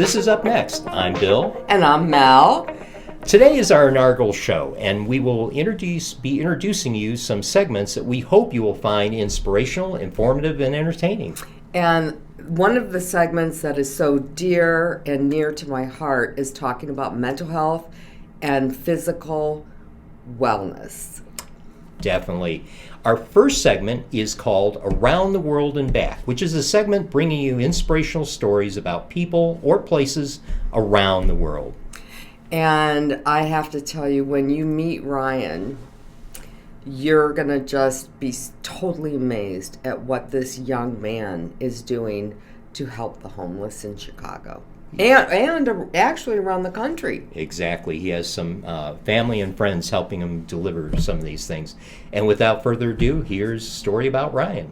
This is Up Next. I'm Bill. And I'm Mel. Today is our inaugural show, and we will be introducing you some segments that we hope you will find inspirational, informative, and entertaining. And one of the segments that is so dear and near to my heart is talking about mental health and physical wellness. Definitely. Our first segment is called Around the World and Back, which is a segment bringing you inspirational stories about people or places around the world. And I have to tell you, when you meet Ryan, you're going to just be totally amazed at what this young man is doing to help the homeless in Chicago. And actually around the country. Exactly. He has some family and friends helping him deliver some of these things. And without further ado, here's a story about Ryan.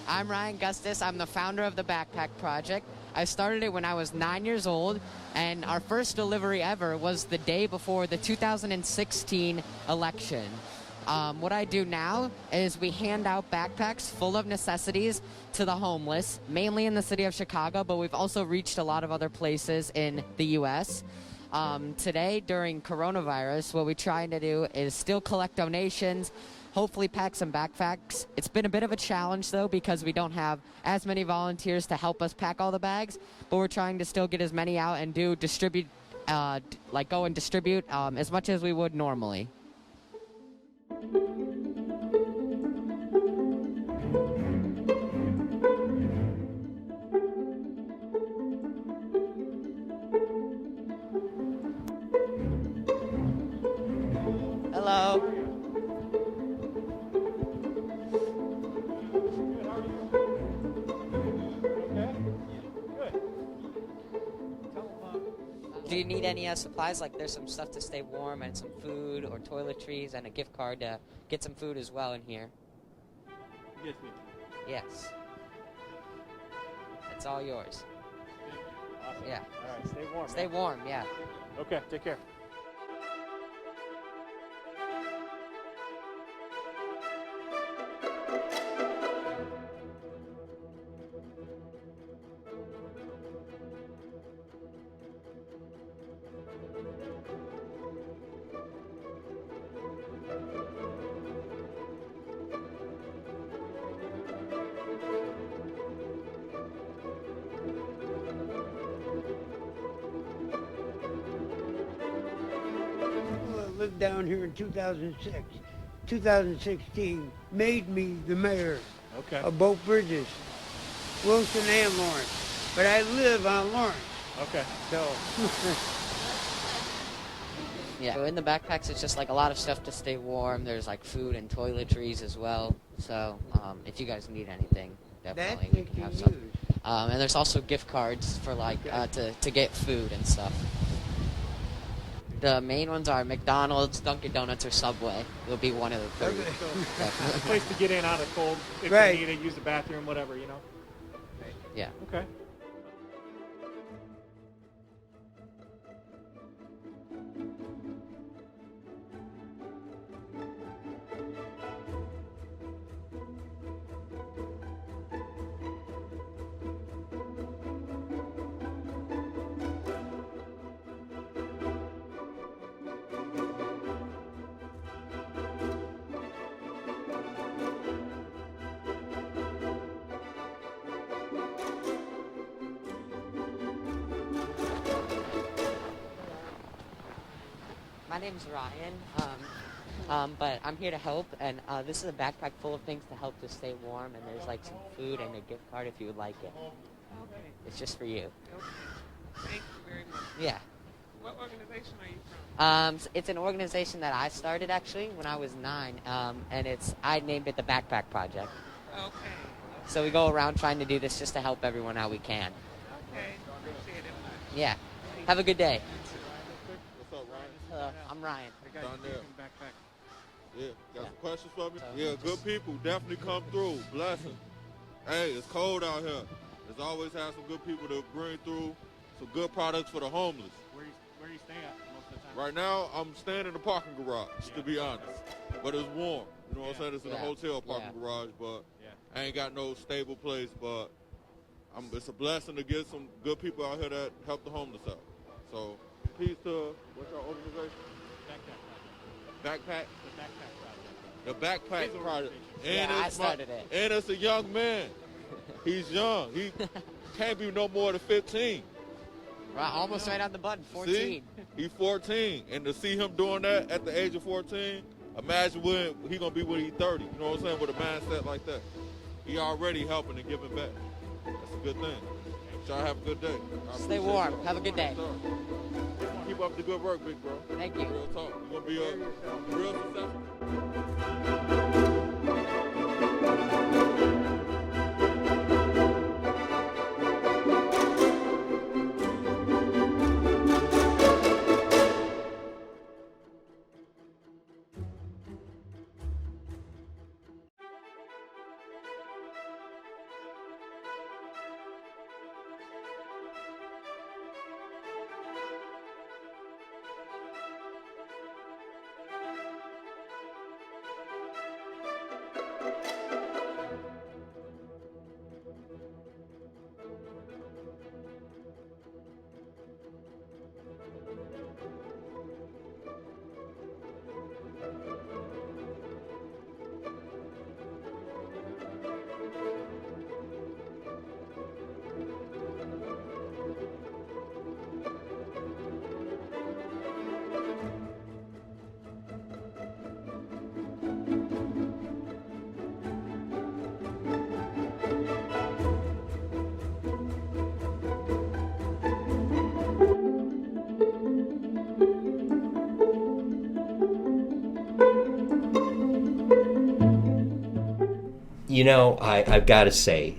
I'm Ryan Gustis. I'm the founder of the Backpack Project. I started it when I was 9 years old, and our first delivery ever was the day before the 2016 election. What I do now is we hand out backpacks full of necessities to the homeless, mainly in the city of Chicago, but we've also reached a lot of other places in the U.S. Today, during coronavirus, what we're trying to do is still collect donations, hopefully pack some backpacks. It's been a bit of a challenge, though, because we don't have as many volunteers to help us pack all the bags, but we're trying to still get as many out and go and distribute as much as we would normally. Hello. Do you need any supplies? Like, there's some stuff to stay warm and some food or toiletries and a gift card to get some food as well in here. Yes, ma'am. Yes. It's all yours. Awesome. Yeah. All right, stay warm. Stay warm, yeah. Okay, take care. I lived down here in 2006. 2016 made me the mayor Okay. of both bridges, Wilson and Lawrence. But I live on Lawrence, Okay. so Yeah. So in the backpacks, it's just like a lot of stuff to stay warm. There's like food and toiletries as well. So if you guys need anything, definitely we that can you have can some. use. And there's also gift cards for like to get food and stuff. The main ones are McDonald's, Dunkin' Donuts, or Subway. It'll be one of the three. Okay. So, a place to get in out of cold if Right. you need to use the bathroom, whatever, you know? Yeah. Okay. My name's Ryan, but I'm here to help, and this is a backpack full of things to help to stay warm, and there's like some food and a gift card if you would like it. Okay. It's just for you. Okay. Thank you very much. Yeah. What organization are you from? It's an organization that I started actually when I was 9, and I named it the Backpack Project. Okay. So we go around trying to do this just to help everyone how we can. Okay. Appreciate it much. Yeah. Have a good day. What's up, Ryan? Hello, I'm Ryan. I got Down you there. backpack. Yeah, got some questions for me? So- Yeah, good people definitely come through. Blessing. Hey, it's cold out here. There's always have some good people to bring through some good products for the homeless. Where you stay at most of the time? Right now, I'm staying in the parking garage, to be honest. But it's warm. You know what I'm saying? It's in a hotel parking garage, but I ain't got no stable place. But it's a blessing to get some good people out here that help the homeless out. So, peace to, what's our organization? Backpack? The Backpack Project. And I started it. And it's a young man. He's young. He can't be no more than 15. Right, almost right on the button, 14. See? He's 14. And to see him doing that at the age of 14, imagine when he going to be when he's 30. You know what I'm saying? With a mindset like that. He already helping and giving back. That's a good thing. Y'all have a good day. Stay warm. Have a good day. Keep up the good work, big bro. Thank you. Real talk. You're going to be a real successful. You know, I've got to say,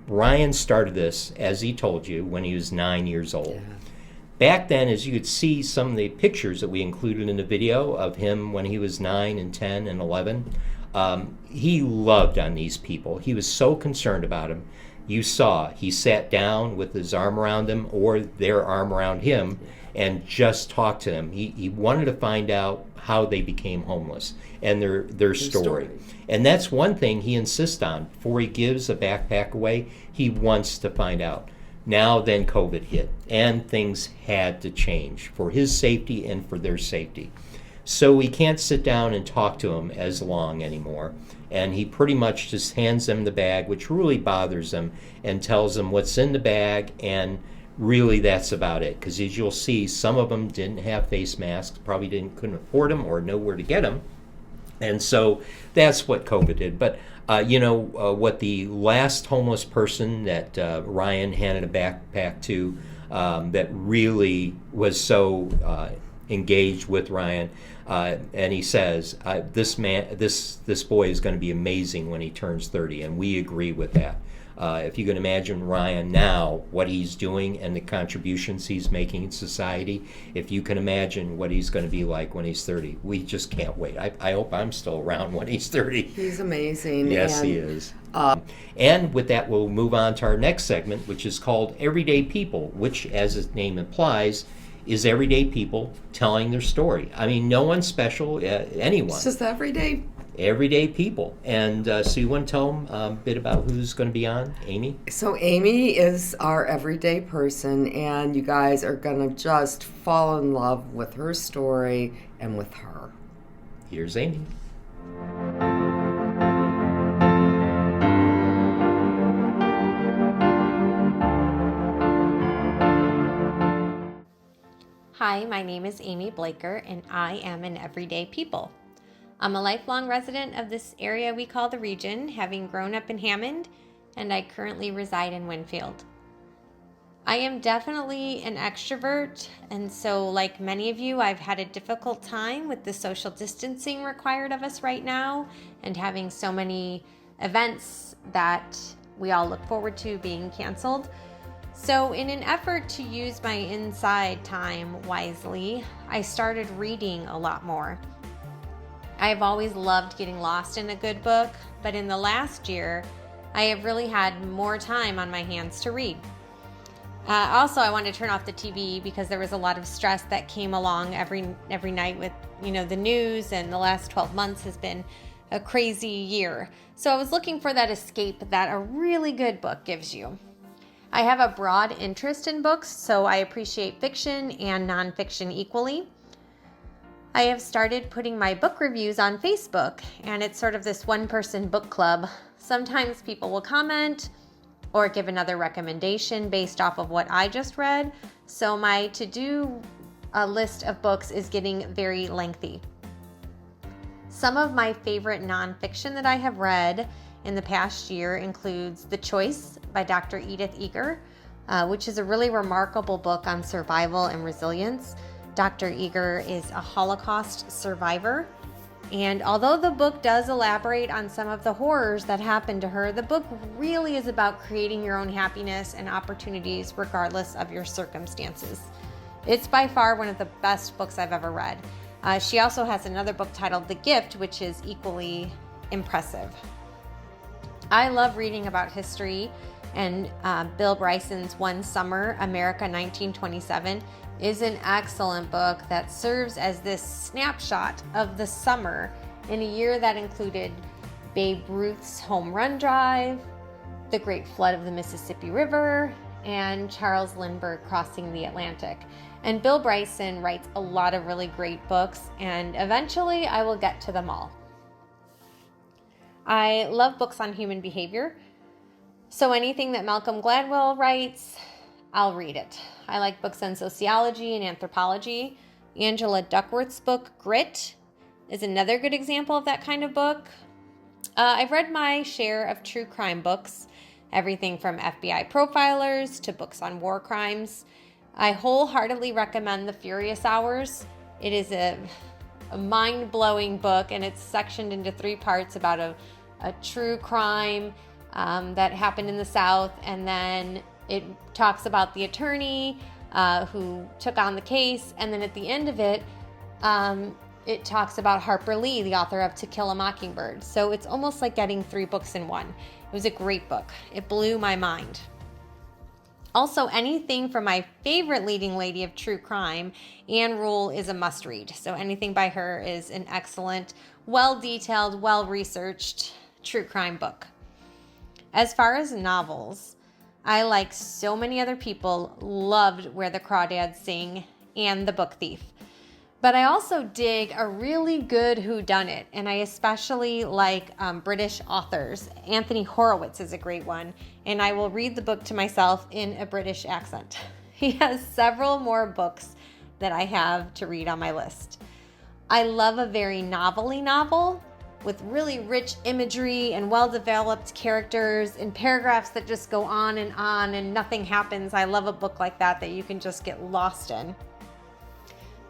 Ryan started this, as he told you, when he was 9 years old. Yeah. Back then, as you could see some of the pictures that we included in the video of him when he was 9 and 10 and 11, he loved on these people. He was so concerned about them. You saw he sat down with his arm around them or their arm around him and just talked to them. He wanted to find out how they became homeless and their story. And that's one thing he insists on. Before he gives a backpack away, he wants to find out. Now then COVID hit, and things had to change for his safety and for their safety. So we can't sit down and talk to him as long anymore. And he pretty much just hands them the bag, which really bothers them, and tells them what's in the bag, and really that's about it. Because as you'll see, some of them didn't have face masks, probably couldn't afford them or know where to get them. And so that's what COVID did. But what the last homeless person that Ryan handed a backpack to that really was so engaged with Ryan, and he says, this boy is going to be amazing when he turns 30, and we agree with that. If you can imagine Ryan now, what he's doing and the contributions he's making in society, if you can imagine what he's going to be like when he's 30, we just can't wait. I hope I'm still around when he's 30. He's amazing. Yes, he is. And with that, we'll move on to our next segment, which is called Everyday People, which, as its name implies, is everyday people telling their story. I mean, no one special, anyone. It's just Everyday people. And so you want to tell them a bit about who's going to be on? Amy? So Amy is our everyday person, and you guys are going to just fall in love with her story and with her. Here's Amy. Hi, my name is Amy Blaker, and I am an everyday people. I'm a lifelong resident of this area we call the region, having grown up in Hammond, and I currently reside in Winfield. I am definitely an extrovert, and so like many of you, I've had a difficult time with the social distancing required of us right now and having so many events that we all look forward to being canceled. So in an effort to use my inside time wisely, I started reading a lot more. I've always loved getting lost in a good book, but in the last year, I have really had more time on my hands to read. Also, I wanted to turn off the TV because there was a lot of stress that came along every night with, the news, and the last 12 months has been a crazy year. So I was looking for that escape that a really good book gives you. I have a broad interest in books, so I appreciate fiction and nonfiction equally. I have started putting my book reviews on Facebook, and it's sort of this one-person book club. Sometimes people will comment or give another recommendation based off of what I just read, so my to-do list of books is getting very lengthy. Some of my favorite nonfiction that I have read in the past year includes The Choice by Dr. Edith Eger, which is a really remarkable book on survival and resilience. Dr. Eger is a Holocaust survivor, and although the book does elaborate on some of the horrors that happened to her, the book really is about creating your own happiness and opportunities regardless of your circumstances. It's by far one of the best books I've ever read. She also has another book titled The Gift, which is equally impressive. I love reading about history, and Bill Bryson's One Summer, America 1927, is an excellent book that serves as this snapshot of the summer in a year that included Babe Ruth's home run drive, the Great Flood of the Mississippi River, and Charles Lindbergh crossing the Atlantic. And Bill Bryson writes a lot of really great books, and eventually I will get to them all. I love books on human behavior, so anything that Malcolm Gladwell writes, I'll read it. I like books on sociology and anthropology. Angela Duckworth's book, Grit, is another good example of that kind of book. I've read my share of true crime books, everything from FBI profilers to books on war crimes. I wholeheartedly recommend The Furious Hours. It is a mind-blowing book, and it's sectioned into 3 parts about a true crime that happened in the South, and then it talks about the attorney who took on the case, and then at the end of it, it talks about Harper Lee, the author of To Kill a Mockingbird. So it's almost like getting 3 books in one. It was a great book. It blew my mind. Also, anything from my favorite leading lady of true crime, Anne Rule, is a must-read. So anything by her is an excellent, well-detailed, well-researched true crime book. As far as novels, I, like so many other people, loved Where the Crawdads Sing and The Book Thief. But I also dig a really good whodunit, and I especially like British authors. Anthony Horowitz is a great one, and I will read the book to myself in a British accent. He has several more books that I have to read on my list. I love a very novel-y novel with really rich imagery and well-developed characters and paragraphs that just go on and nothing happens. I love a book like that you can just get lost in.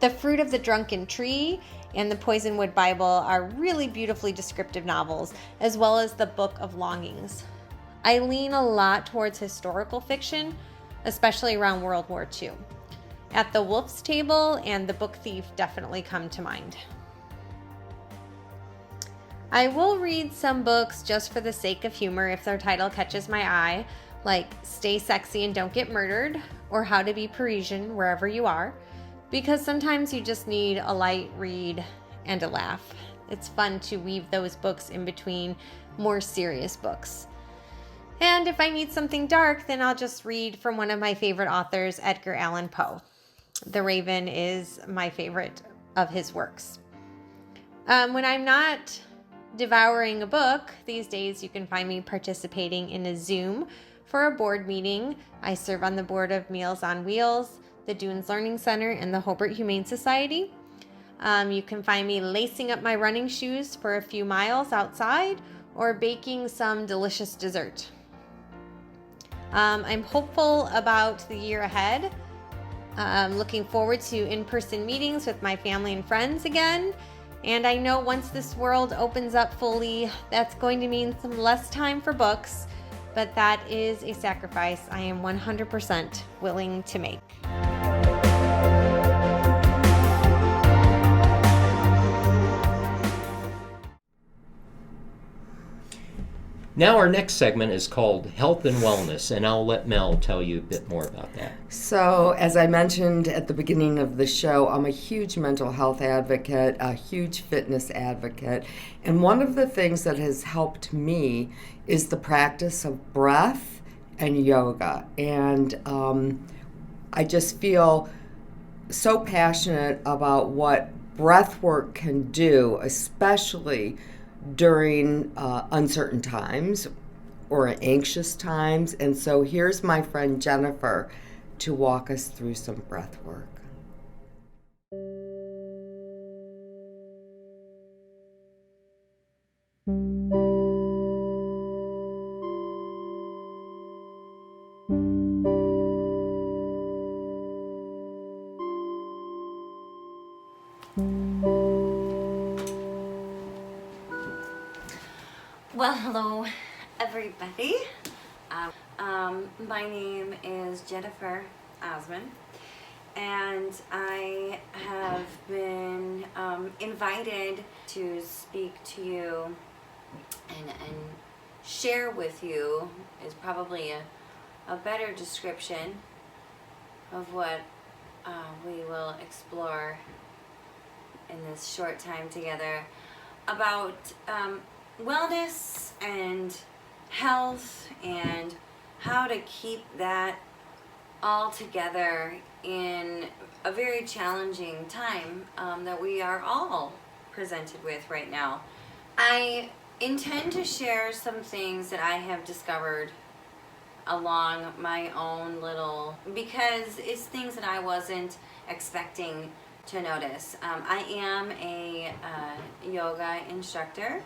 The Fruit of the Drunken Tree and The Poisonwood Bible are really beautifully descriptive novels, as well as The Book of Longings. I lean a lot towards historical fiction, especially around World War II. At the Wolf's Table and The Book Thief definitely come to mind. I will read some books just for the sake of humor if their title catches my eye, like Stay Sexy and Don't Get Murdered, or How to Be Parisian Wherever You Are, because sometimes you just need a light read and a laugh. It's fun to weave those books in between more serious books. And if I need something dark, then I'll just read from one of my favorite authors, Edgar Allan Poe. The Raven is my favorite of his works. When I'm not devouring a book, these days you can find me participating in a Zoom for a board meeting. I serve on the board of Meals on Wheels, the Dunes Learning Center, and the Hobart Humane Society. You can find me lacing up my running shoes for a few miles outside or baking some delicious dessert. I'm hopeful about the year ahead. I'm looking forward to in-person meetings with my family and friends again. And I know once this world opens up fully, that's going to mean some less time for books, but that is a sacrifice I am 100% willing to make. Now our next segment is called Health and Wellness, and I'll let Mel tell you a bit more about that. So, as I mentioned at the beginning of the show, I'm a huge mental health advocate, a huge fitness advocate, and one of the things that has helped me is the practice of breath and yoga. And I just feel so passionate about what breath work can do, especially during uncertain times or anxious times. And so here's my friend Jennifer to walk us through some breath work. Well, hello, everybody. My name is Jennifer Osmond, and I have been invited to speak to you and share with you is probably a better description of what we will explore in this short time together about wellness and health and how to keep that all together in a very challenging time that we are all presented with right now. I intend to share some things that I have discovered along my own little, because it's things that I wasn't expecting to notice. I am a yoga instructor.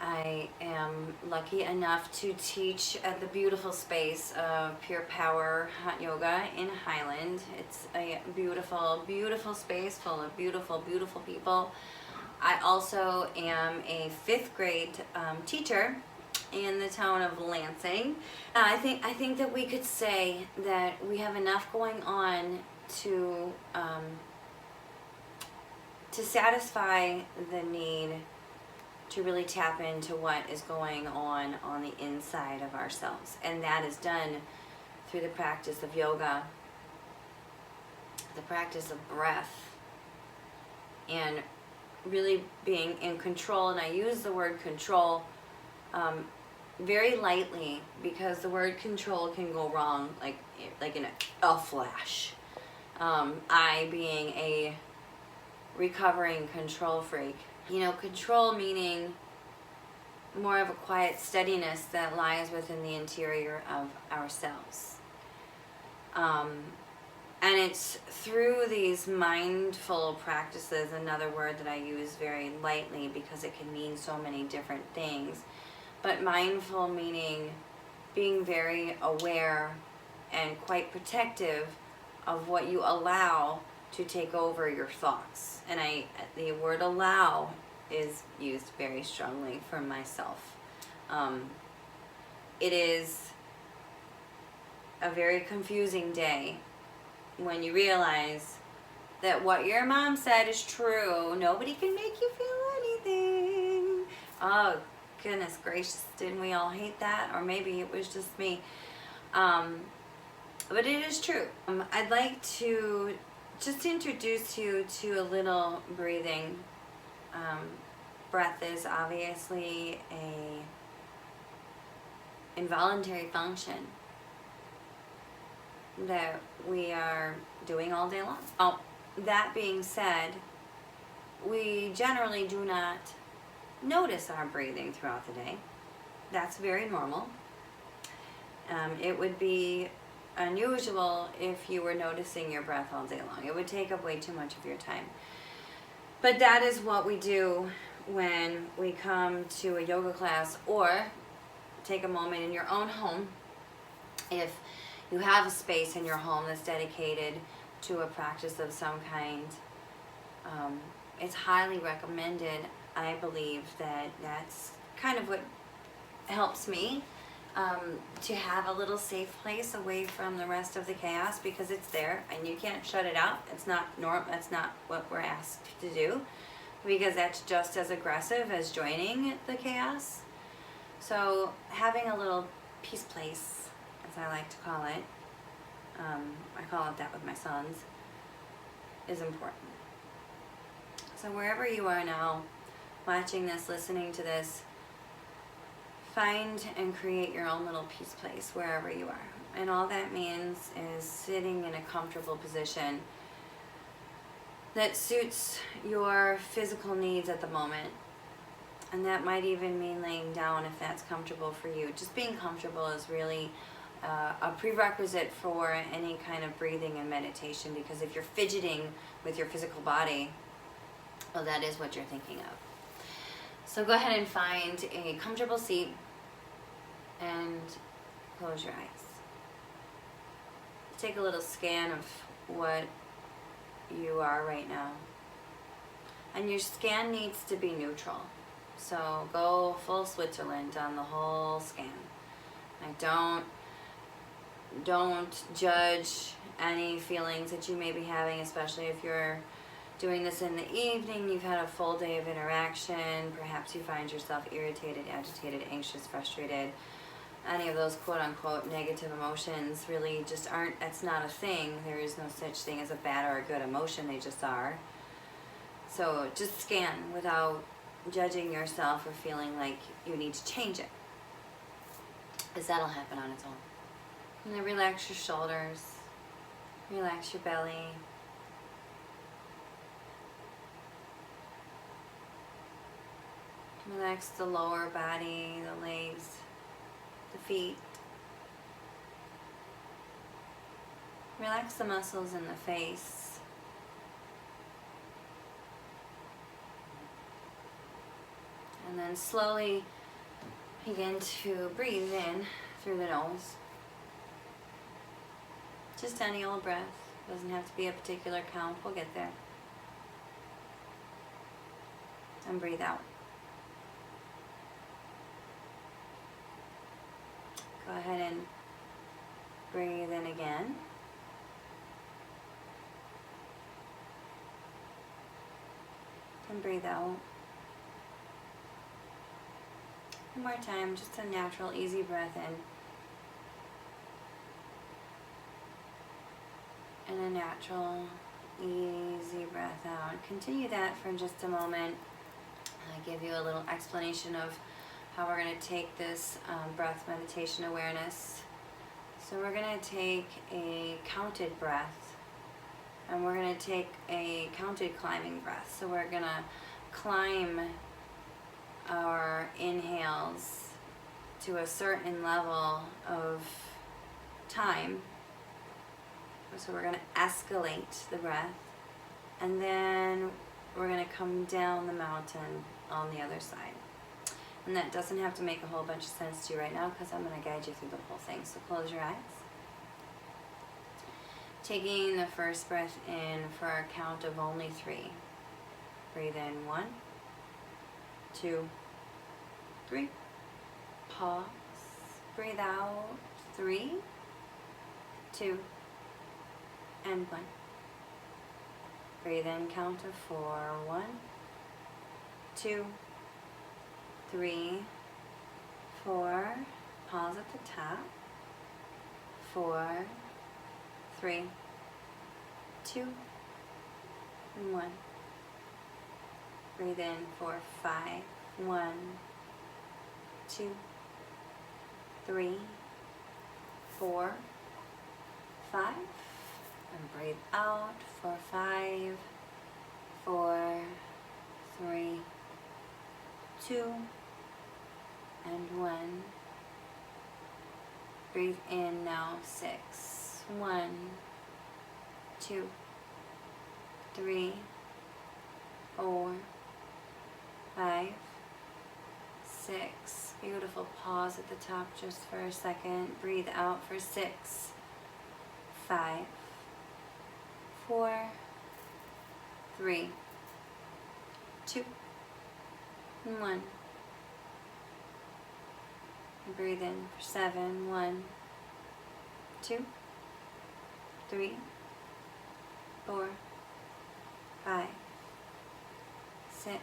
I am lucky enough to teach at the beautiful space of Pure Power Hot Yoga in Highland. It's a beautiful, beautiful space full of beautiful, beautiful people. I also am a 5th grade teacher in the town of Lansing. I think that we could say that we have enough going on to satisfy the need to really tap into what is going on the inside of ourselves. And that is done through the practice of yoga, the practice of breath, and really being in control. And I use the word control very lightly, because the word control can go wrong like in a flash. I being a recovering control freak. You know, control meaning more of a quiet steadiness that lies within the interior of ourselves. And it's through these mindful practices, another word that I use very lightly because it can mean so many different things. But mindful meaning being very aware and quite protective of what you allow to take over your thoughts. And the word allow is used very strongly for myself. It is a very confusing day when you realize that what your mom said is true. Nobody can make you feel anything. Oh, goodness gracious, didn't we all hate that? Or maybe it was just me. But it is true. I'd like to just introduce you to a little breathing. Breath is obviously a involuntary function that we are doing all day long. Oh, that being said, we generally do not notice our breathing throughout the day. That's very normal. It would be unusual if you were noticing your breath all day long. It would take up way too much of your time. But that is what we do when we come to a yoga class, or take a moment in your own home. If you have a space in your home that's dedicated to a practice of some kind, it's highly recommended. I believe that that's kind of what helps me, to have a little safe place away from the rest of the chaos, because it's there and you can't shut it out. It's not that's not what we're asked to do, because that's just as aggressive as joining the chaos. So having a little peace place, as I like to call it, I call it that with my sons, is important. So wherever you are now, watching this, listening to this, find and create your own little peace place wherever you are. And all that means is sitting in a comfortable position that suits your physical needs at the moment. And that might even mean laying down if that's comfortable for you. Just being comfortable is really a prerequisite for any kind of breathing and meditation, because if you're fidgeting with your physical body, well, that is what you're thinking of. So go ahead and find a comfortable seat and close your eyes. Take a little scan of what you are right now. And your scan needs to be neutral. So go full Switzerland on the whole scan. Like don't judge any feelings that you may be having, especially if you're doing this in the evening, you've had a full day of interaction, perhaps you find yourself irritated, agitated, anxious, frustrated. Any of those quote-unquote negative emotions really just aren't, that's not a thing. There is no such thing as a bad or a good emotion, they just are. So just scan without judging yourself or feeling like you need to change it, because that'll happen on its own. And then relax your shoulders, relax your belly. Relax the lower body, the legs, the feet. Relax the muscles in the face. And then slowly begin to breathe in through the nose. Just any old breath. Doesn't have to be a particular count. We'll get there. And breathe out. Go ahead and breathe in again. And breathe out. One more time, just a natural, easy breath in. And a natural, easy breath out. Continue that for just a moment. I give you a little explanation of how we're going to take this breath meditation awareness. So we're going to take a counted breath, and we're going to take a counted climbing breath. So we're going to climb our inhales to a certain level of time. So we're going to escalate the breath, and then we're going to come down the mountain on the other side. And that doesn't have to make a whole bunch of sense to you right now, because I'm going to guide you through the whole thing. So close your eyes. Taking the first breath in for a count of only 3. Breathe in 1, 2, 3. Pause. Breathe out 3, 2, and 1. Breathe in, count of 4. 1, 2, 3, 4. Pause at the top. 4, 3, 2, and 1. Breathe in for 5. 1, 2, 3, 4, 5. And breathe out for 5, 4, 3, 2, and 1. Breathe in now 6. 1, 2, 3, 4, 5, 6. Beautiful. Pause at the top just for a second. Breathe out for 6, 5, 4, 3, 2, and 1. And breathe in for 7. 1, 2, 3, 4, 5, 6,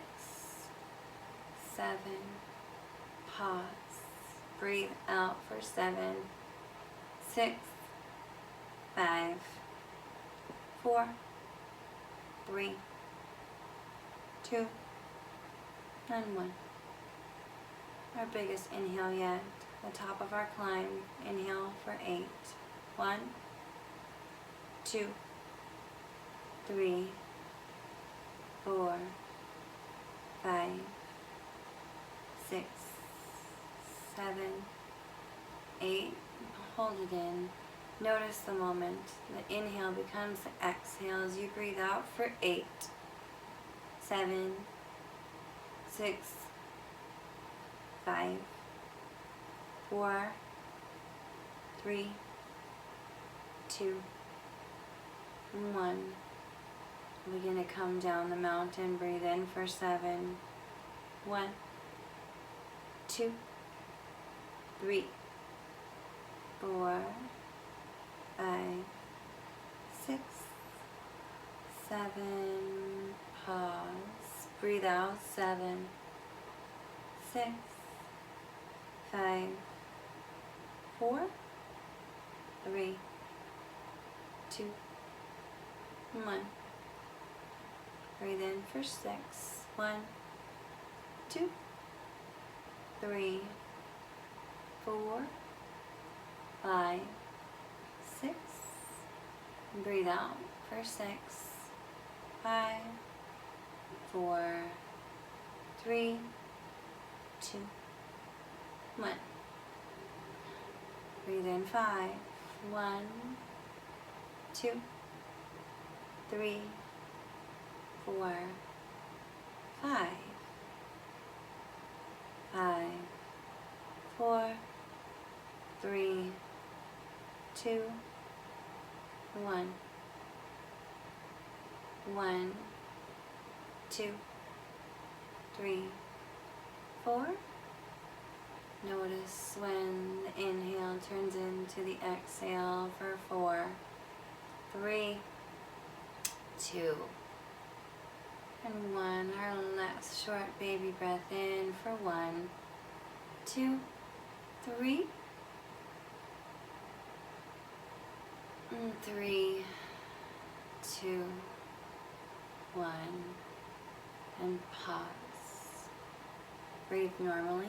7. Pause. Breathe out for 7, 6, 5, 4, 3, 2, and 1. Our biggest inhale yet. The top of our climb. Inhale for 8. 1, 2, 3, 4, 5, 6, 7, 8. Hold it in. Notice the moment. The inhale becomes the exhale as you breathe out for 8, 7, 6, 5, 4, 3, 2, 1. Begin to come down the mountain. Breathe in for 7. 1, 2, 3, 4, 5, 6, 7. Pause. Breathe out. 7, 6, 5, 4, 3, 2, 1. Breathe in for 6. 1, 2, 3, 4, 5, 6. Breathe out for 6, 5, 4, 3, 2, 1. Breathe in 5. 1, 2, 3, 4, 5, 5, 4, 3, 2, 1. 1, 2, 3, 4. Notice when the inhale turns into the exhale for 4, 3, 2, and 1. Our last short baby breath in for 1, 2, 3, and 3, 2, 1, and pause. Breathe normally.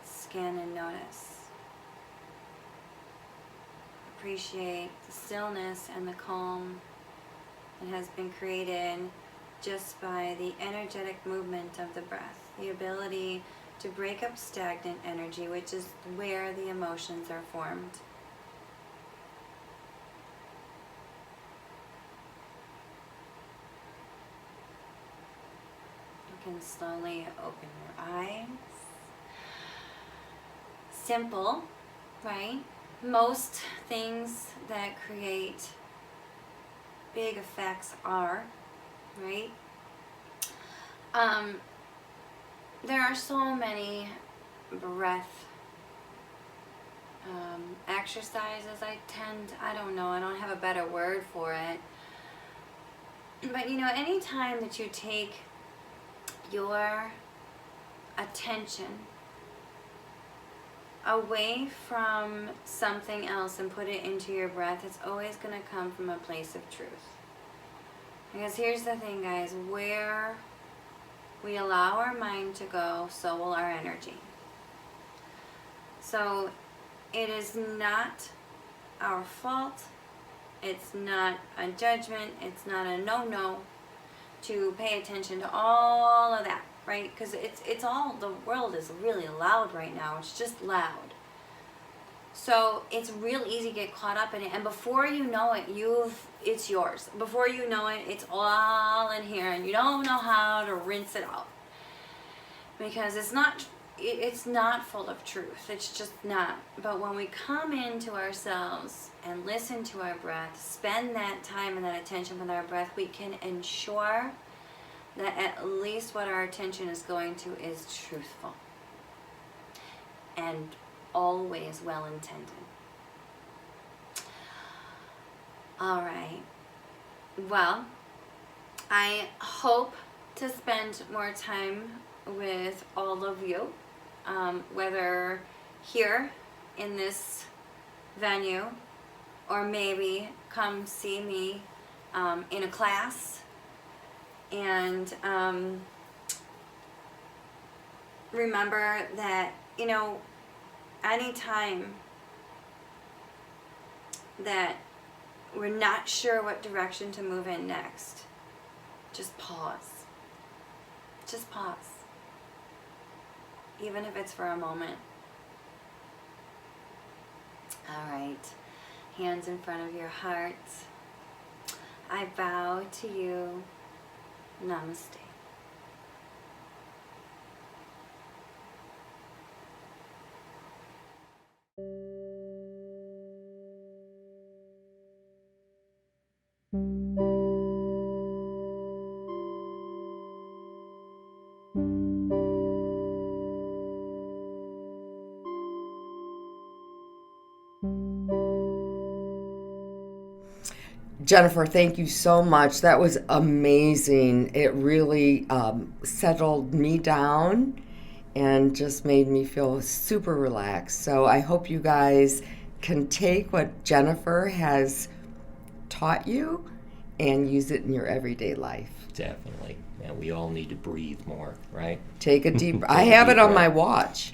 Scan and notice. Appreciate the stillness and the calm that has been created just by the energetic movement of the breath, the ability to break up stagnant energy, which is where the emotions are formed. You can slowly open your eyes. Simple, right? Most things that create big effects are, right? There are so many breath exercises. I don't know, I don't have a better word for it. But anytime that you take your attention away from something else and put it into your breath, it's always going to come from a place of truth. Because here's the thing, guys, where we allow our mind to go, so will our energy. So it is not our fault, it's not a judgment, it's not a no-no to pay attention to all of that, right? Because it's all, the world is really loud right now. It's just loud. So it's real easy to get caught up in it, and before you know it, it's yours. Before you know it, it's all in here, and you don't know how to rinse it out because it's not full of truth. It's just not. But when we come into ourselves and listen to our breath, spend that time and that attention with our breath, we can ensure that at least what our attention is going to is truthful and always well intended. All right. Well, I hope to spend more time with all of you, whether here in this venue or maybe come see me in a class. And remember that, you know, anytime that we're not sure what direction to move in next, just pause. Just pause. Even if it's for a moment. All right. Hands in front of your heart. I bow to you. Namaste. Jennifer, thank you so much. That was amazing. It really settled me down and just made me feel super relaxed. So I hope you guys can take what Jennifer has taught you and use it in your everyday life. Definitely. And we all need to breathe more, right? Take a deep I have it on my watch.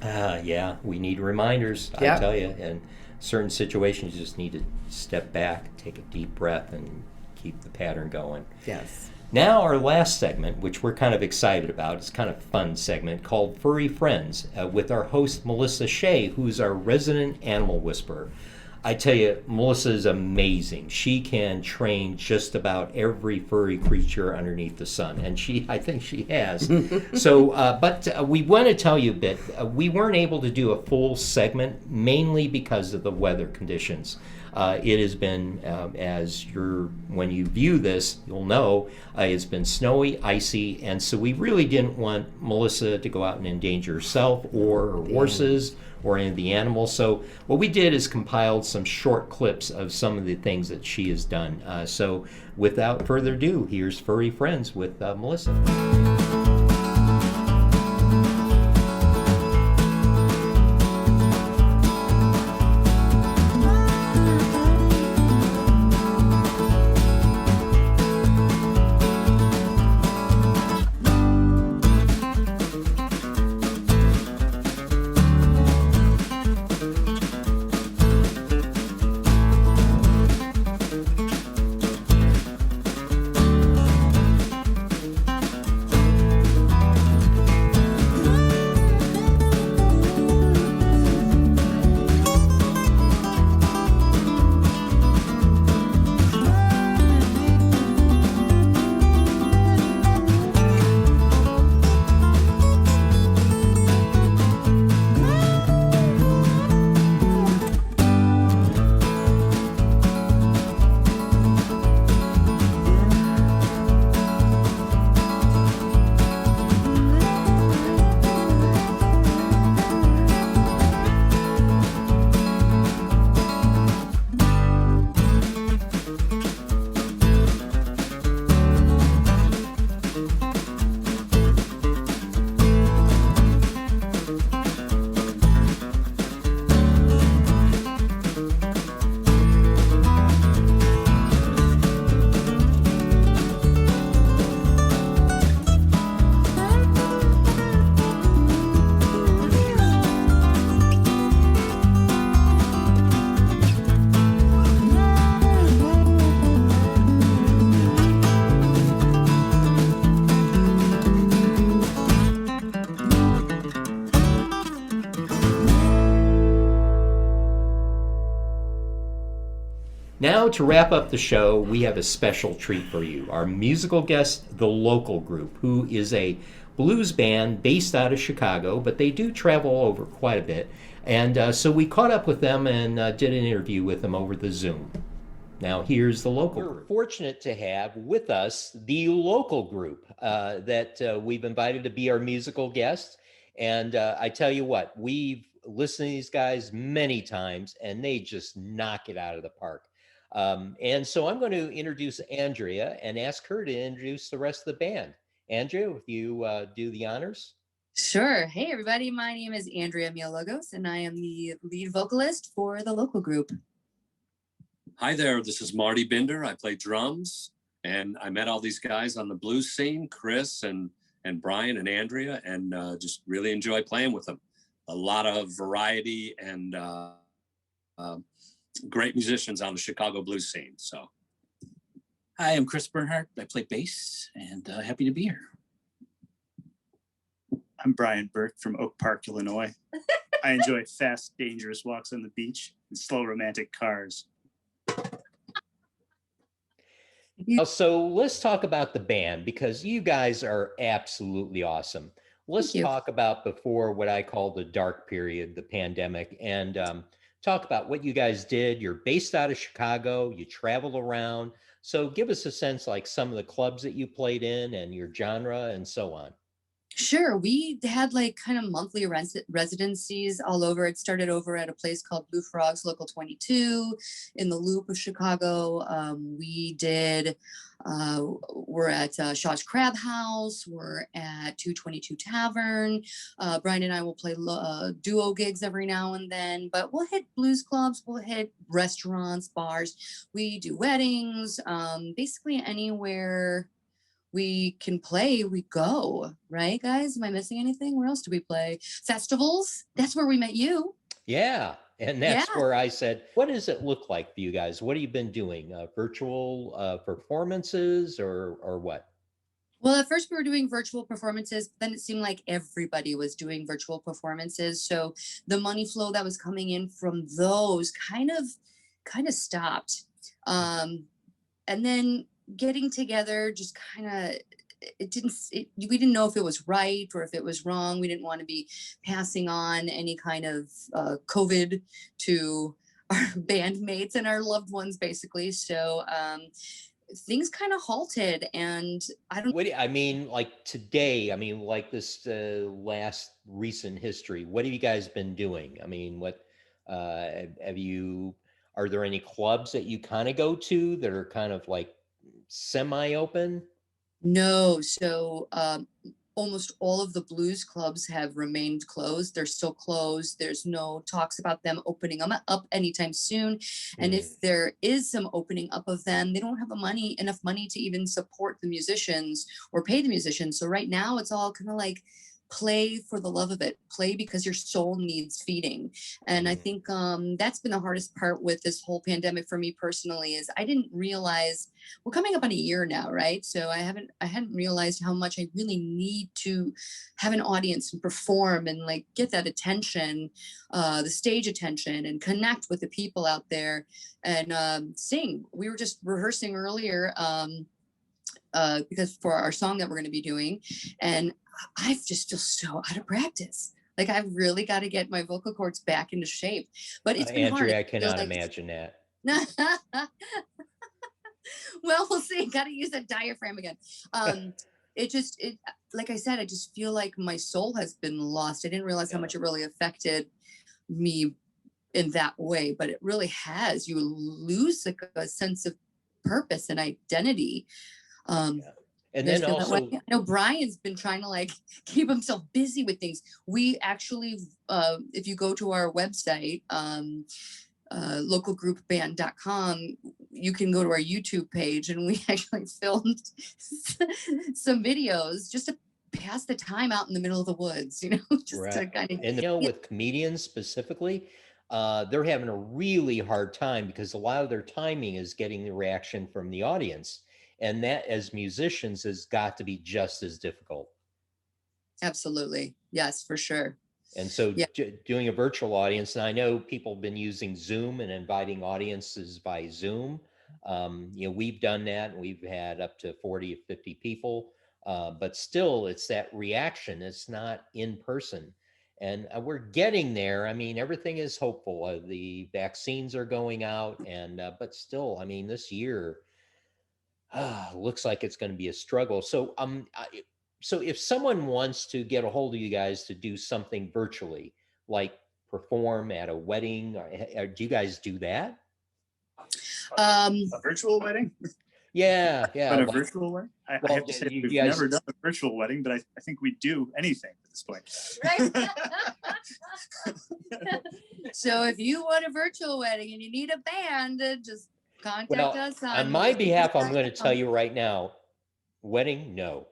Yeah, we need reminders, Yep. I tell you. And certain situations, you just need to step back, take a deep breath, and keep the pattern going. Yes. Now our last segment, which we're kind of excited about, it's kind of a fun segment called Furry Friends with our host Melissa Shea, who's our resident animal whisperer. I tell you, Melissa is amazing. She can train just about every furry creature underneath the sun, and I think she has. So, but we want to tell you a bit. We weren't able to do a full segment, mainly because of the weather conditions. It has been, when you view this, you'll know it's been snowy, icy, and so we really didn't want Melissa to go out and endanger herself or her horses or any of the animals. So what we did is compiled some short clips of some of the things that she has done. So without further ado, here's Furry Friends with Melissa. Now, to wrap up the show, we have a special treat for you. Our musical guest, The Local Group, who is a blues band based out of Chicago, but they do travel over quite a bit. And so we caught up with them and did an interview with them over the Zoom. Now, here's The Local Group. We're fortunate to have with us The Local Group that we've invited to be our musical guest. And I tell you what, we've listened to these guys many times, and they just knock it out of the park. And so I'm going to introduce Andrea and ask her to introduce the rest of the band. Andrew, if you do the honors. Sure. Hey, everybody. My name is Andrea Mialogos, and I am the lead vocalist for the local group. Hi there. This is Marty Binder. I play drums, and I met all these guys on the blues scene, Chris and Brian and Andrea, and just really enjoy playing with them. A lot of variety and great musicians on the Chicago blues scene. So, hi, I'm Chris Bernhardt. I play bass, and happy to be here. I'm Brian Burke from Oak Park, Illinois. I enjoy fast, dangerous walks on the beach and slow, romantic cars. So let's talk about the band, because you guys are absolutely awesome. Let's talk about before what I call the dark period, the pandemic, and talk about what you guys did. You're based out of Chicago. You travel around. So give us a sense, like some of the clubs that you played in and your genre and so on. Sure. We had like kind of monthly residencies all over. It started over at a place called Blue Frogs Local 22 in the Loop of Chicago. We're at Shaw's Crab House. We're at 222 Tavern. Brian and I will play duo gigs every now and then, but we'll hit blues clubs. We'll hit restaurants, bars. We do weddings, basically anywhere we can play, we go, right, guys? Am I missing anything? Where else do we play? Festivals? That's where we met you. Yeah. And that's where I said, what does it look like for you guys? What have you been doing? Virtual performances or what? Well, at first we were doing virtual performances, but then it seemed like everybody was doing virtual performances. So the money flow that was coming in from those kind of stopped. And then getting together just kind of we didn't know if it was right or if it was wrong. We didn't want to be passing on any kind of COVID to our bandmates and our loved ones, basically. So things kind of halted, and I mean, like today, I mean, like this last recent history, what have you guys been doing? I mean, what are there any clubs that you kind of go to that are kind of like semi-open? No. So almost all of the blues clubs have remained closed. They're still closed. There's no talks about them opening them up anytime soon. And if there is some opening up of them, they don't have enough money to even support the musicians or pay the musicians. So right now it's all kind of like play for the love of it, play because your soul needs feeding. And I think that's been the hardest part with this whole pandemic for me personally, is I didn't realize we're coming up on a year now, right? So I hadn't realized how much I really need to have an audience and perform and like get that attention, the stage attention, and connect with the people out there and sing. We were just rehearsing earlier because for our song that we're going to be doing, and I just feel so out of practice. Like I've really got to get my vocal cords back into shape. But it's been Andrea, hard. I cannot imagine that. Well, we'll see. Got to use that diaphragm again. It like I said, I just feel like my soul has been lost. I didn't realize how much it really affected me in that way, but it really has. You lose like a sense of purpose and identity. And then also, I know Brian's been trying to like keep himself busy with things. We actually, if you go to our website, localgroupband.com, you can go to our YouTube page, and we actually filmed some videos just to pass the time out in the middle of the woods, to kind of. And with comedians specifically, they're having a really hard time because a lot of their timing is getting the reaction from the audience. And that, as musicians, has got to be just as difficult. Absolutely. Yes, for sure. And so doing a virtual audience, and I know people have been using Zoom and inviting audiences by Zoom. We've done that, and we've had up to 40 or 50 people. But still, it's that reaction. It's not in person. And we're getting there. I mean, everything is hopeful. The vaccines are going out, but still, I mean, this year, looks like it's going to be a struggle. So, so if someone wants to get a hold of you guys to do something virtually, like perform at a wedding, or do you guys do that? A virtual wedding? Yeah, yeah. But a Well, virtual wedding? I well, have to say, you we've guys, never done a virtual wedding, but I think we'd do anything at this point. Right. So if you want a virtual wedding and you need a band, just contact well, us on my behalf, I'm going to tell you right now, wedding, no.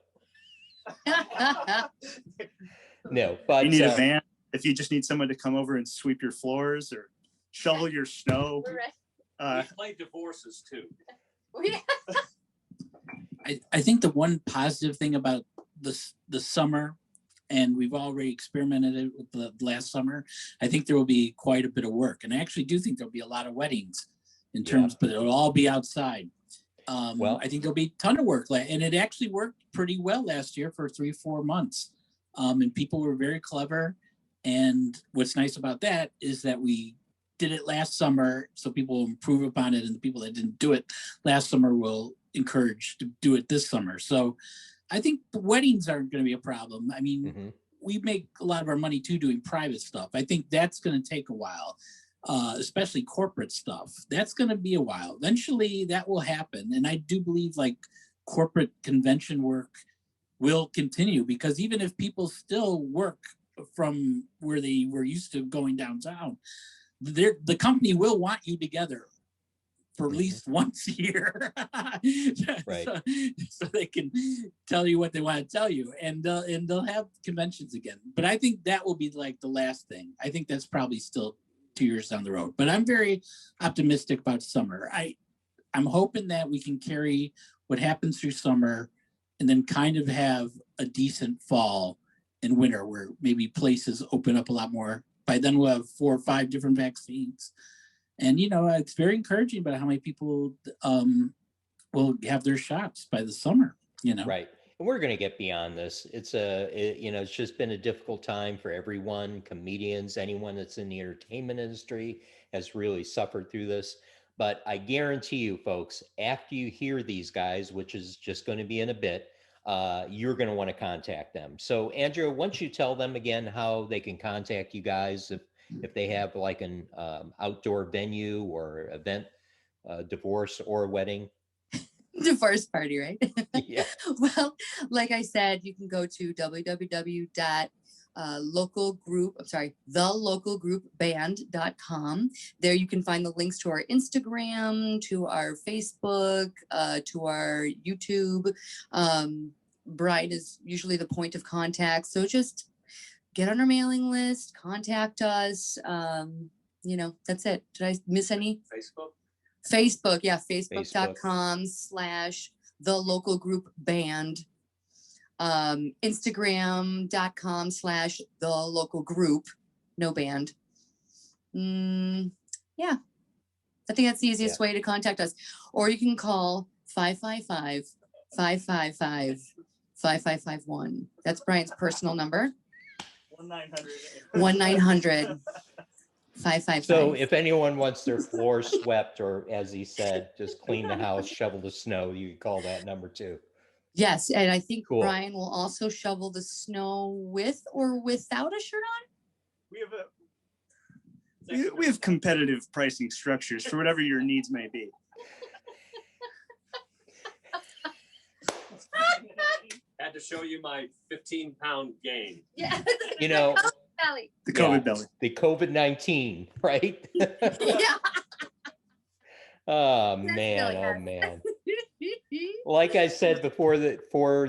No, but You need a band. If you just need someone to come over and sweep your floors or shovel your snow. We play divorces too. I think the one positive thing about the summer, and we've already experimented it with the last summer, I think there will be quite a bit of work. And I actually do think there'll be a lot of weddings in terms, but it'll all be outside. Well, I think there'll be a ton of work. And it actually worked pretty well last year for 3-4 months. And people were very clever. And what's nice about that is that we did it last summer, so people will improve upon it. And the people that didn't do it last summer will encourage to do it this summer. So I think the weddings aren't going to be a problem. I mean, we make a lot of our money too doing private stuff. I think that's going to take a while, especially corporate stuff. That's going to be a while. Eventually that will happen. And I do believe like corporate convention work will continue, because even if people still work from where they were used to going downtown, the company will want you together for at least once a year. Right. So they can tell you what they want to tell you, and they'll have conventions again. But I think that will be like the last thing. I think that's probably still 2 years down the road, but I'm very optimistic about summer. I'm hoping that we can carry what happens through summer and then kind of have a decent fall and winter where maybe places open up a lot more. By then we'll have 4 or 5 different vaccines. And, you know, it's very encouraging about how many people will have their shots by the summer, you know. Right. And we're going to get beyond this. It's it's just been a difficult time for everyone, comedians, anyone that's in the entertainment industry has really suffered through this. But I guarantee you, folks, after you hear these guys, which is just going to be in a bit, you're going to want to contact them. So, Andrea, once you tell them again how they can contact you guys, if they have like an outdoor venue or event, divorce or wedding. Divorce party, right? Yeah. Well, like I said, you can go to thelocalgroupband.com. There you can find the links to our Instagram, to our Facebook, to our YouTube. Brian is usually the point of contact. So just get on our mailing list, contact us. You know, that's it. Did I miss any? Facebook, yeah, facebook.com/thelocalgroupband. Instagram.com/thelocalgroup, no band. Yeah, I think that's the easiest way to contact us. Or you can call 555-555-5551. That's Brian's personal number. 1-900. 555. So if anyone wants their floor swept, or as he said, just clean the house, shovel the snow, you can call that number too. Yes, and I think Brian will also shovel the snow with or without a shirt on. We have competitive pricing structures for whatever your needs may be. Had to show you my 15-pound gain. Yeah. You know, belly. The COVID belly. The COVID-19, right? Yeah. Oh man. Like I said before the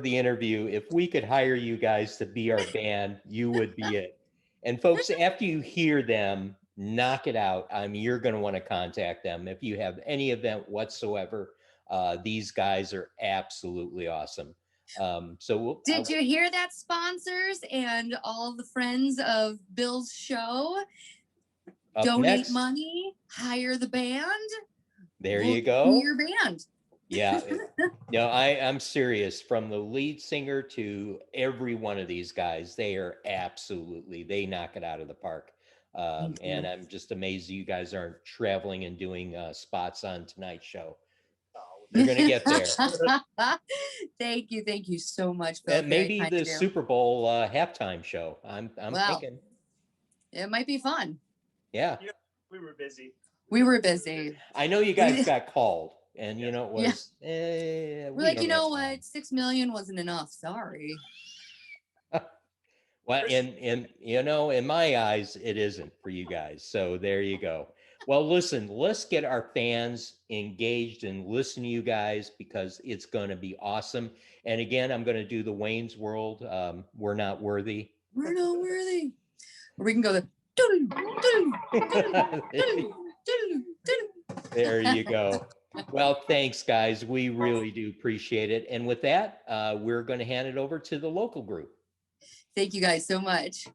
interview, if we could hire you guys to be our band, you would be it. And folks, after you hear them knock it out, you're going to want to contact them. If you have any event whatsoever, these guys are absolutely awesome. Did you hear that, sponsors and all the friends of Bill's show? Donate money, hire the band. There you go. Your band. Yeah. No, I'm serious. From the lead singer to every one of these guys, they knock it out of the park. And I'm just amazed you guys aren't traveling and doing spots on tonight's show. They're going to get there. Thank you so much, Bill. And maybe the Super Bowl halftime show. I'm thinking. It might be fun. Yeah. We were busy. We were busy. I know you guys got called. And you know, it Yeah. was, We're we like, don't you know have what? time. 6 million wasn't enough. Sorry. Well, in you know, in my eyes, it isn't for you guys. So there you go. Well, listen, let's get our fans engaged and listen to you guys because it's going to be awesome. And again, I'm going to do the Wayne's World. We're not worthy. We're not worthy. Or we can go the. There you go. Well, thanks, guys. We really do appreciate it. And with that, we're going to hand it over to the local group. Thank you guys so much.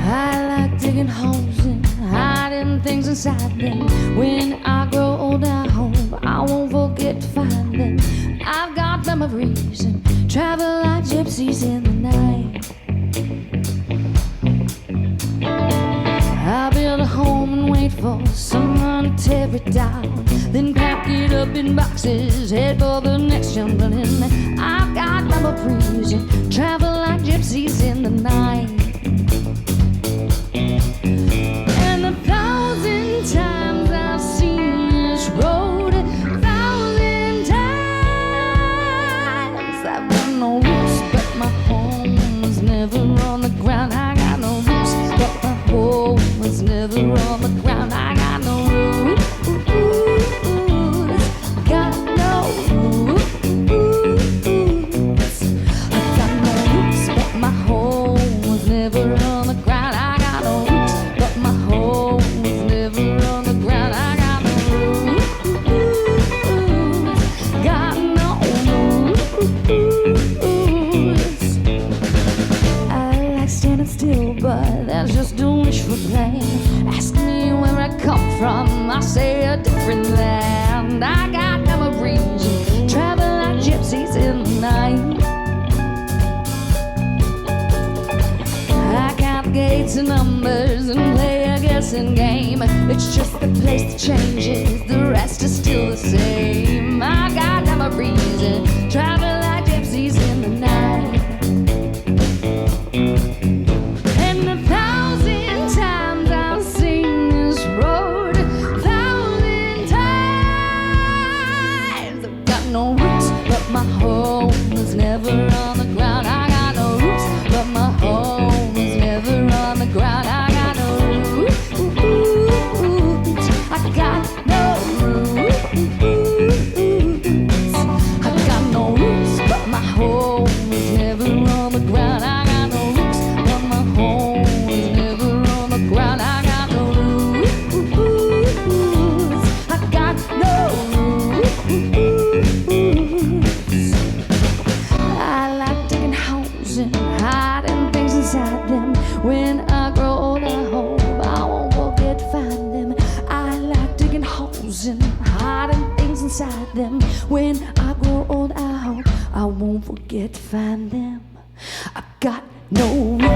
I like digging holes and hiding things inside them. When I grow old, I hope I won't forget to find them. I've got memories and travel like gypsies in the night. I build a home and wait for someone to tear it down, then pack it up in boxes, head for the next jungle. And I've got memories and travel like gypsies in the night. And 1,000 times I've seen this road, 1,000 times I've got no roots, but my home was never on the ground. I got no roots, but my home was never on the ground. I got no roots, got no roots. I got no roots, but my home was never on the ground. I got no roots, but my home was never on the ground. I got no roots, got no roots. I like standing still, but that's just a wishful plan. Ask me where I come from, I say a different land. I got memories, travel like gypsies in the night. I count gates and numbers and play a guessing game. It's just the place that changes, the rest is still the same. I got memories and travel like gypsies in the night. And 1,000 times I've seen this road, 1,000 times I've got no roots, but my home was never on the ground. I got no roots, but my home was never on the ground. I got no roots, I got no roots, I got no roots, but my home was never on the ground. I got no roots, but my home was never on the ground. I got no roots, I got no roots. I like digging holes and hiding things inside them. When I grow old, I hope I won't forget to find them. I like digging holes and hiding things inside them. When I grow old, I hope I won't forget to find them. I got no roots.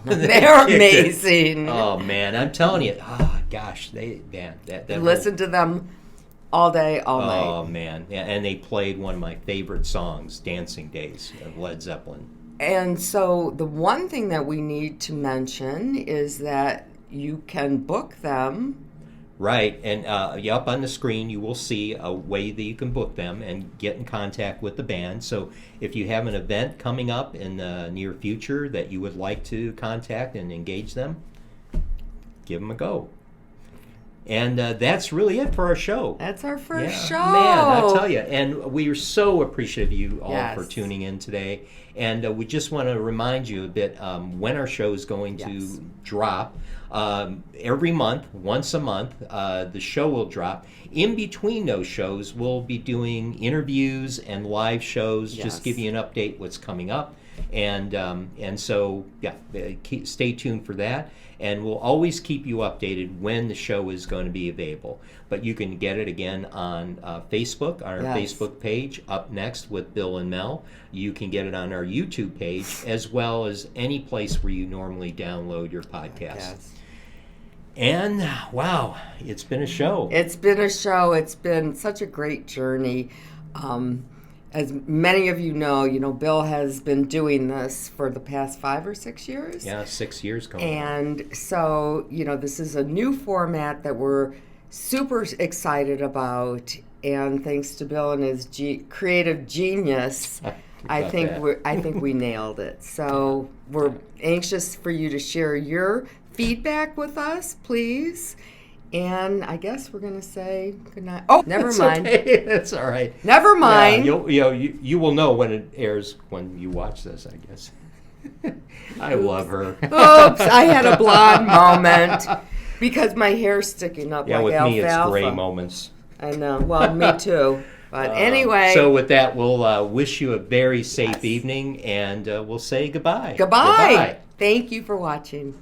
They're kicked it. amazing. Oh man, I'm telling you. Oh gosh, that Listen to them all day, all night. Oh man, yeah, and they played one of my favorite songs, "Dancing Days" of Led Zeppelin. And so the one thing that we need to mention is that you can book them. Right, and up on the screen you will see a way that you can book them and get in contact with the band. So if you have an event coming up in the near future that you would like to contact and engage them, give them a go. And that's really it for our show. That's our first show. Man, I tell you. And we are so appreciative of you all for tuning in today. And we just want to remind you a bit when our show is going to drop. Every month, once a month, the show will drop. In between those shows, we'll be doing interviews and live shows, just give you an update what's coming up. And so, stay tuned for that. And we'll always keep you updated when the show is going to be available. But you can get it again on Facebook, on our Facebook page, Up Next with Bill and Mel. You can get it on our YouTube page, as well as any place where you normally download your podcasts. And wow, it's been a show. It's been a show. It's been such a great journey. As many of you know, Bill has been doing this for the past 5 or 6 years. Yeah, 6 years going on. And so, this is a new format that we're super excited about. And thanks to Bill and his creative genius, I think we nailed it. So we're anxious for you to share your feedback with us, please. And I guess we're going to say goodnight. Oh, never mind. Okay. That's all right. Never mind. Yeah, you will know when it airs when you watch this, I guess. I love her. Oops, I had a blonde moment because my hair's sticking up like alfalfa. Yeah, with me it's gray moments. I know. Well, me too. But anyway. So with that, we'll wish you a very safe evening, and we'll say goodbye. Goodbye. Thank you for watching.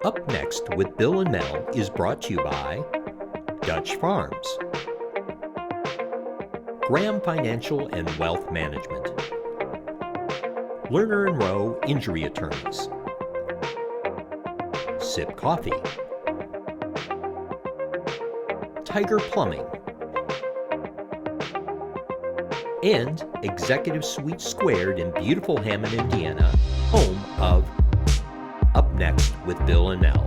Up Next with Bill and Mel is brought to you by Dutch Farms, Graham Financial and Wealth Management, Lerner & Rowe Injury Attorneys, Sip Coffee, Tiger Plumbing, and Executive Suite Squared in beautiful Hammond, Indiana, home of Up Next with Bill and Mel.